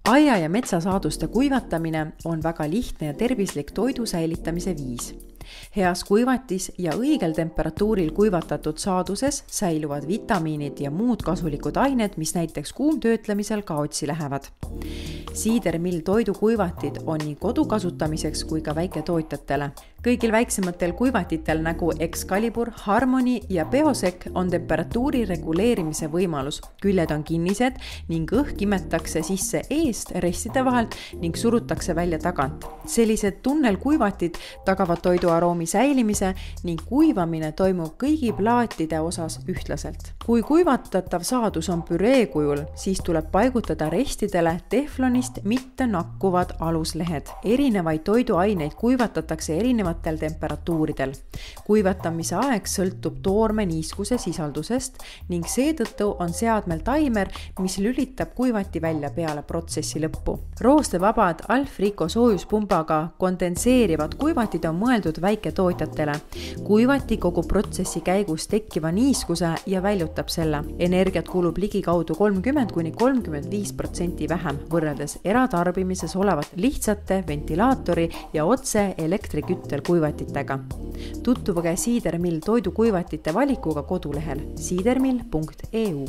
Aia- ja metsasaaduste kuivatamine on väga lihtne ja tervislik toidu säilitamise viis. Heas kuivatis ja õigel temperatuuril kuivatatud saaduses säiluvad vitamiinid ja muud kasulikud ained, mis näiteks kuumtöötlemisel kaotsi lähevad. Siidermill toidukuivatid on nii kodu kasutamiseks kui ka väiketootjatele. Kõigil väiksematel kuivatitel nagu Excalibur, Harmony ja Beosec on temperatuuri reguleerimise võimalus. Küljed on kinnised ning õhk imetakse sisse eest restide vahelt ning surutakse välja tagant. Sellised tunnelkuivatid tagavad toidu aroomi säilimise ning kuivamine toimub kõigi plaatide osas ühtlaselt. Kui kuivatatav saadus on püree kujul, siis tuleb paigutada restidele teflonist mitte nakkuvad aluslehed. Erinevaid toiduaineid kuivatatakse erinevatel temperatuuridel. Kuivatamise aeg sõltub toorme niiskuse sisaldusest ning seetõttu on seadmel taimer, mis lülitab kuivati välja peale protsessi lõppu. Roostevabad Alfrico soojuspumbaga kondenseerivad kuivatid on mõeldud väiketootjatele. Kuivati kogu protsessi käigus tekkiva niiskuse ja väljutab selle. Energiat kulub ligikaudu 30–35% vähem võrreldes eratarbimises olevat lihtsate ventilaatori ja otse elektriküttel kuivatitega. Tutvuge Siidermill toidukuivatite valikuga kodulehel siidermill.eu.